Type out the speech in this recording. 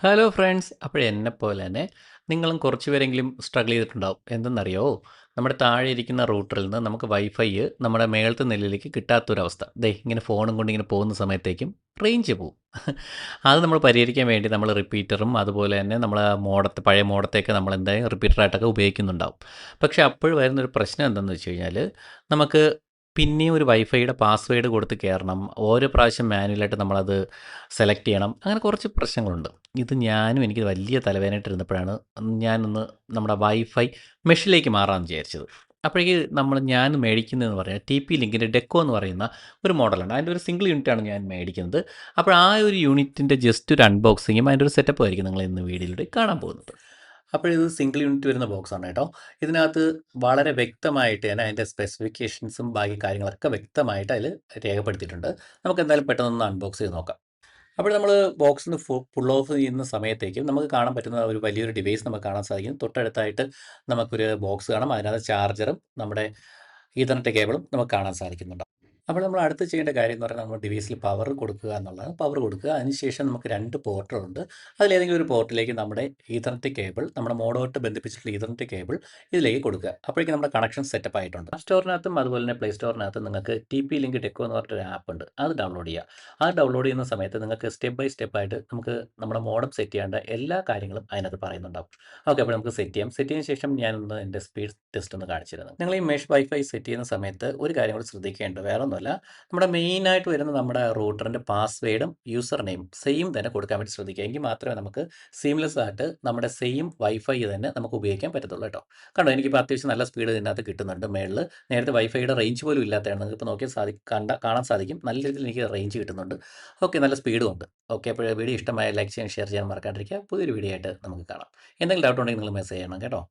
Hello friends. എന്നെപ്പോലെ തന്നെ നിങ്ങളും കുറച്ച് പേരെങ്കിലും സ്ട്രഗിൾ ചെയ്തിട്ടുണ്ടാവും. എന്തെന്നറിയോ? നമ്മുടെ താഴെ ഇരിക്കുന്ന റൂട്ടറിൽ നിന്ന് നമുക്ക് വൈഫൈ നമ്മുടെ മേളത്തെ നെല്ലിലേക്ക് കിട്ടാത്തൊരവസ്ഥ. ദേ ഇങ്ങനെ ഫോണും കൊണ്ട് ഇങ്ങനെ പോകുന്ന സമയത്തേക്കും റേഞ്ച് പോവും. അത് നമ്മൾ പരിഹരിക്കാൻ വേണ്ടി നമ്മൾ റിപ്പീറ്ററും അതുപോലെ തന്നെ നമ്മളെ പഴയ മോഡത്തെയൊക്കെ നമ്മൾ എന്തായാലും റിപ്പീറ്ററായിട്ടൊക്കെ ഉപയോഗിക്കുന്നുണ്ടാവും. പക്ഷേ അപ്പോൾ വരുന്നൊരു പ്രശ്നം എന്തെന്ന് വെച്ച് കഴിഞ്ഞാൽ നമുക്ക് പിന്നെയും ഒരു വൈഫൈയുടെ പാസ്വേഡ് കൊടുത്ത് കയറണം. ഓരോ പ്രാവശ്യം മാനുവലായിട്ട് നമ്മളത് സെലക്ട് ചെയ്യണം. അങ്ങനെ കുറച്ച് പ്രശ്നങ്ങളുണ്ട്. ഇത് ഞാനും എനിക്ക് വലിയ തലവേദനയായിട്ടിരുന്നപ്പോഴാണ് ഞാനൊന്ന് നമ്മുടെ വൈഫൈ മെഷിലേക്ക് മാറാമെന്ന് വിചാരിച്ചത്. അപ്പോഴേക്ക് ഞാൻ മേടിക്കുന്നതെന്ന് പറഞ്ഞാൽ ടി.പി. ലിങ്കിൻ്റെ ഡെക്കോ എന്ന് പറയുന്ന ഒരു മോഡലാണ്. അതിൻ്റെ ഒരു സിംഗിൾ യൂണിറ്റാണ് ഞാൻ മേടിക്കുന്നത്. അപ്പോൾ ആ ഒരു യൂണിറ്റിൻ്റെ ജസ്റ്റ് ഒരു അൺബോക്സിങ്ങും അതിൻ്റെ ഒരു സെറ്റപ്പും ആയിരിക്കും നിങ്ങൾ ഇന്ന് വീഡിയോയിലൂടെ കാണാൻ പോകുന്നത്. അപ്പോഴിത് സിംഗിൾ യൂണിറ്റ് വരുന്ന ബോക്സാണ് കേട്ടോ. ഇതിനകത്ത് വളരെ വ്യക്തമായിട്ട് തന്നെ അതിൻ്റെ സ്പെസിഫിക്കേഷൻസും ബാക്കി കാര്യങ്ങളൊക്കെ വ്യക്തമായിട്ട് അതിൽ രേഖപ്പെടുത്തിയിട്ടുണ്ട്. നമുക്ക് എന്തായാലും പെട്ടെന്നൊന്ന് അൺബോക്സ് ചെയ്ത് നോക്കാം. അപ്പോൾ നമ്മൾ ബോക്സിൽ നിന്ന് പുൾ ഓഫ് ചെയ്യുന്ന സമയത്തേക്കും നമുക്ക് കാണാൻ പറ്റുന്ന ഒരു വലിയൊരു ഡിവൈസ് നമുക്ക് കാണാൻ സാധിക്കും. തൊട്ടടുത്തായിട്ട് നമുക്കൊരു ബോക്സ് കാണാം. അതിനകത്ത് ചാർജറും നമ്മുടെ ഈഥർനെറ്റ് കേബിളും നമുക്ക് കാണാൻ സാധിക്കുന്നുണ്ട്. അപ്പോൾ നമ്മൾ അടുത്ത് ചെയ്യേണ്ട കാര്യം എന്ന് പറഞ്ഞാൽ നമ്മൾ ഡിവൈസിൽ പവർ കൊടുക്കുക എന്നുള്ളതാണ്. പവർ കൊടുക്കുക. അതിനുശേഷം നമുക്ക് 2 പോർട്ടുകളുണ്ട്. അതിലേതെങ്കിലും ഒരു പോർട്ടിലേക്ക് നമ്മുടെ ഈഥർനെറ്റ് കേബിൾ, നമ്മുടെ മോഡോട്ട് ബന്ധിപ്പിച്ചിട്ടുള്ള ഈഥർനെറ്റ് കേബിൾ ഇതിലേക്ക് കൊടുക്കുക. അപ്പോഴേക്കും നമ്മുടെ കണക്ഷൻ സെറ്റപ്പ് ആയിട്ടുണ്ട്. ആപ്പ് സ്റ്റോറിനകത്തും അതുപോലെ തന്നെ പ്ലേ സ്റ്റോറിനകത്തും നിങ്ങൾക്ക് ടി.പി. ലിങ്ക് ഡെക്കോ എന്ന് പറഞ്ഞിട്ടൊരു ആപ്പ് ഉണ്ട്. അത് ഡൗൺലോഡ് ചെയ്യുക. അത് ഡൗൺലോഡ് ചെയ്യുന്ന സമയത്ത് നിങ്ങൾക്ക് സ്റ്റെപ്പ് ബൈ സ്റ്റെപ്പ് ആയിട്ട് നമുക്ക് നമ്മുടെ മോഡം സെറ്റ് ചെയ്യേണ്ട എല്ലാ കാര്യങ്ങളും അതിനകത്ത് പറയുന്നുണ്ടാവും. ഓക്കെ, അപ്പോൾ നമുക്ക് സെറ്റ് ചെയ്യാം. സെറ്റ് ചെയ്തതിന് ശേഷം ഞാനൊന്ന് എൻ്റെ സ്പീഡ് ടെസ്റ്റ് ഒന്ന് കാണിച്ചു തരുന്നത്. നിങ്ങൾ ഈ മെഷ് വൈഫൈ സെറ്റ് ചെയ്യുന്ന സമയത്ത് ഒരു കാര്യം കൂടി ശ്രദ്ധിക്കേണ്ടത് വേറെ ഒന്നുമല്ല, നമ്മുടെ മെയിനായിട്ട് വരുന്ന നമ്മുടെ റൂട്ടറിൻ്റെ പാസ്വേഡും യൂസർ നെയിം സെയിം തന്നെ കൊടുക്കാൻ വേണ്ടി ശ്രദ്ധിക്കുക. എങ്കിൽ മാത്രമേ നമുക്ക് സീംലെസ് ആയിട്ട് നമ്മുടെ സെയിം വൈഫൈ തന്നെ നമുക്ക് ഉപയോഗിക്കാൻ പറ്റത്തുള്ളൂ കേട്ടോ. കണ്ടോ, എനിക്കിപ്പോൾ അത്യാവശ്യം നല്ല സ്പീഡ് ഇതിനകത്ത് കിട്ടുന്നുണ്ട്. മേളിൽ നേരത്തെ വൈഫൈയുടെ റേഞ്ച് പോലും ഇല്ലാത്തതാണ്. നിങ്ങൾക്കിപ്പോൾ നോക്കിയാൽ കാണാൻ സാധിക്കും. നല്ല രീതിയിൽ എനിക്ക് റേഞ്ച് കിട്ടുന്നുണ്ട്. ഓക്കെ, നല്ല സ്പീഡും ഉണ്ട്. ഓക്കെ, അപ്പോൾ വീഡിയോ ഇഷ്ടമായ ലൈക്ക് ചെയ്യാൻ ഷെയർ ചെയ്യാൻ മറക്കാണ്ടിരിക്കുക. പുതിയൊരു വീഡിയോ ആയിട്ട് നമുക്ക് കാണാം. എന്തെങ്കിലും ഡൗട്ട് ഉണ്ടെങ്കിൽ നിങ്ങൾ മെസ്സേജ് ചെയ്യണം കേട്ടോ.